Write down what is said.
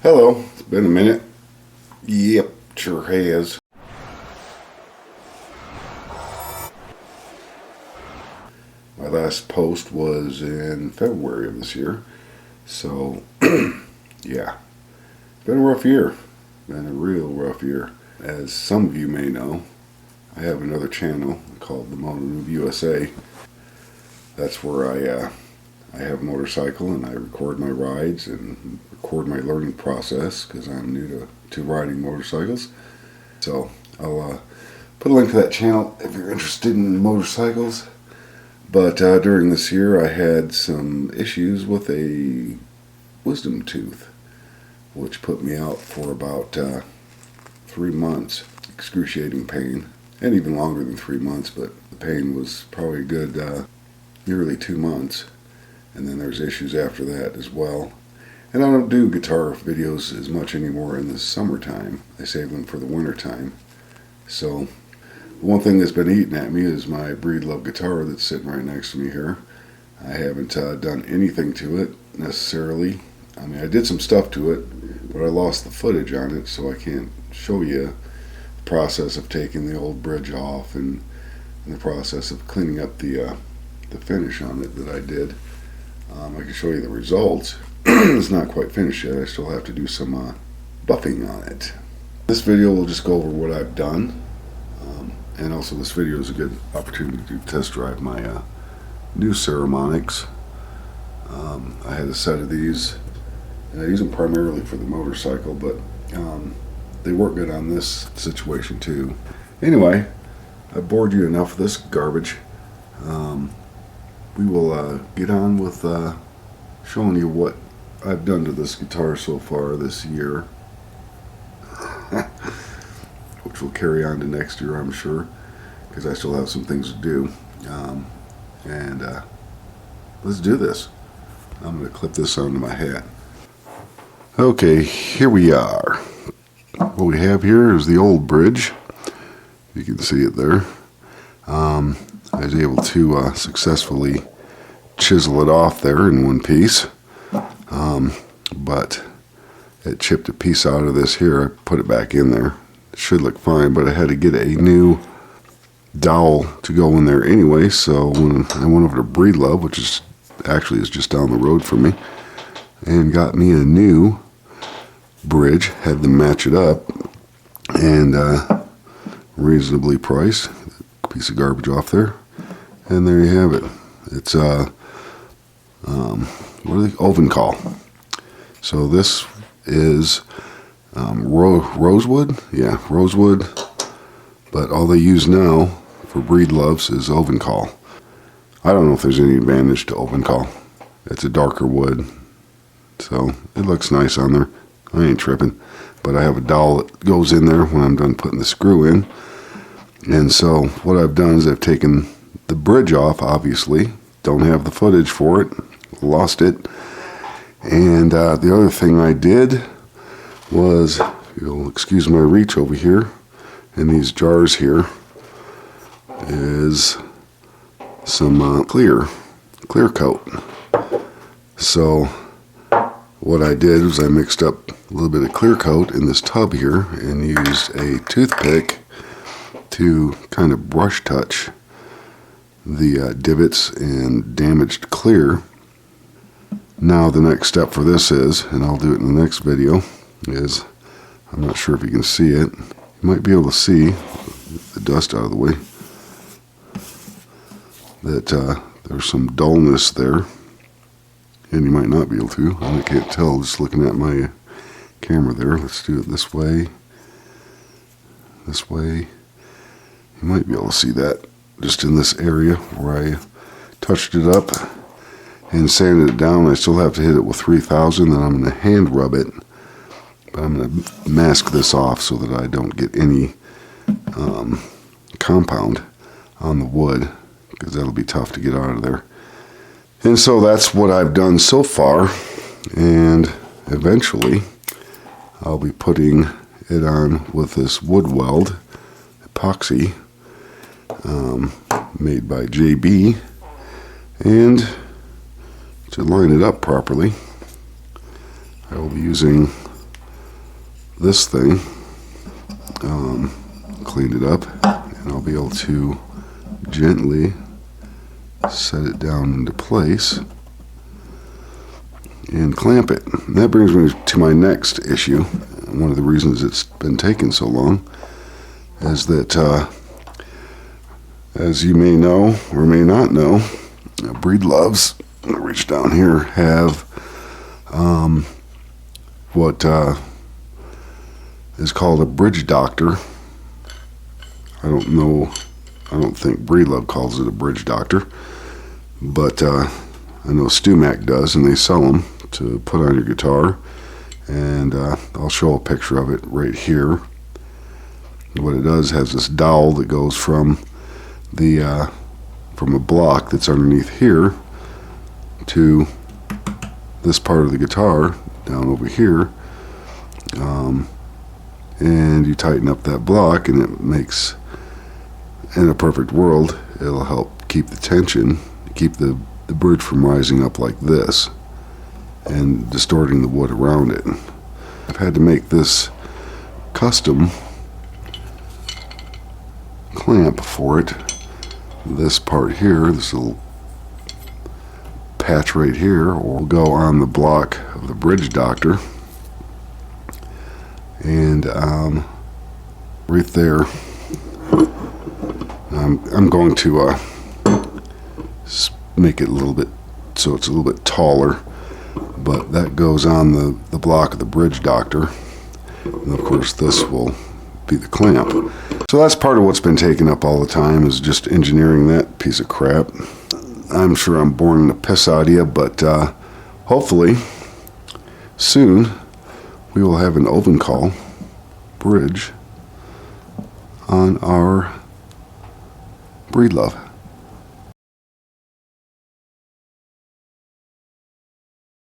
Hello, it's been a minute. Yep, sure has. My last post was in February of this year. So, yeah, been a rough year. Been a real rough year. As some of you may know, I have another channel called the Motonoob USA. That's where I have a motorcycle and I record my rides and record my learning process because I'm new to riding motorcycles. So I'll put a link to that channel if you're interested in motorcycles. But during this year I had some issues with a wisdom tooth, which put me out for about 3 months. Excruciating pain, and even longer than 3 months, but the pain was probably a good nearly 2 months. And then there's issues after that as well. And I don't do guitar videos as much anymore in the summertime. I save them for the winter time. So one thing that's been eating at me is my Breedlove guitar that's sitting right next to me here. I haven't done anything to it necessarily. I mean, I did some stuff to it, but I lost the footage on it, so I can't show you the process of taking the old bridge off and the process of cleaning up the finish on it that I did. I can show you the results. It's not quite finished yet. I still have to do some buffing on it. This video will just go over what I've done. And also this video is a good opportunity to test drive my new Ceramonics. I had a set of these, and I use them primarily for the motorcycle, but they work good on this situation too. Anyway, I bored you enough of this garbage. We will get on with showing you what I've done to this guitar so far this year, which will carry on to next year, I'm sure, because I still have some things to do. Let's do this. I'm going to clip this onto my hat. Okay, here we are. What we have here is the old bridge. You can see it there. I was able to successfully chisel it off there in one piece, but it chipped a piece out of this here. I put it back in there. It should look fine, but I had to get a new dowel to go in there anyway, so when I went over to Breedlove, which is just down the road from me, and got me a new bridge, had them match it up, and reasonably priced. Piece of garbage off there, and there you have it. It's what are they? Ovencall. So this is rosewood, yeah, rosewood. But all they use now for Breedloves is Ovencall. I don't know if there's any advantage to Ovencall. It's a darker wood, so it looks nice on there. I ain't tripping, but I have a dowel that goes in there when I'm done putting the screw in. And so what I've done is I've taken the bridge off, obviously. Don't have the footage for it. Lost it. And the other thing I did was, you'll excuse my reach over here, in these jars here, is some clear coat. So what I did was I mixed up a little bit of clear coat in this tub here and used a toothpick to kind of brush touch the divots and damaged clear. Now the next step for this is, and I'll do it in the next video, is, I'm not sure if you can see it, you might be able to see the dust out of the way, that there's some dullness there, and you might not be able to. I can't tell just looking at my camera there. Let's do it this way, this way. You might be able to see that just in this area where I touched it up and sanded it down. I still have to hit it with 3000, then I'm going to hand rub it. But I'm going to mask this off so that I don't get any compound on the wood, because that'll be tough to get out of there. And so that's what I've done so far, and eventually I'll be putting it on with this wood weld epoxy made by JB, and to line it up properly I will be using this thing, cleaned it up, and I'll be able to gently set it down into place and clamp it. And that brings me to my next issue. One of the reasons it's been taking so long is that, as you may know or may not know, Breedloves, reach down here, have what is called a bridge doctor. I don't think Breedlove calls it a bridge doctor, but I know StewMac does, and they sell them to put on your guitar. And I'll show a picture of it right here. What it does has this dowel that goes from a block that's underneath here to this part of the guitar down over here, and you tighten up that block, and it makes, in a perfect world, it'll help keep the tension, keep the bridge from rising up like this and distorting the wood around it. I've had to make this custom clamp for it. This part here, this little patch right here, will go on the block of the bridge doctor, and right there I'm going to make it a little bit so it's a little bit taller, but that goes on the block of the bridge doctor, and of course this will be the clamp. So that's part of what's been taken up all the time, is just engineering that piece of crap. I'm sure I'm boring the piss out of you, but hopefully soon we will have an Ovencall bridge on our Breedlove.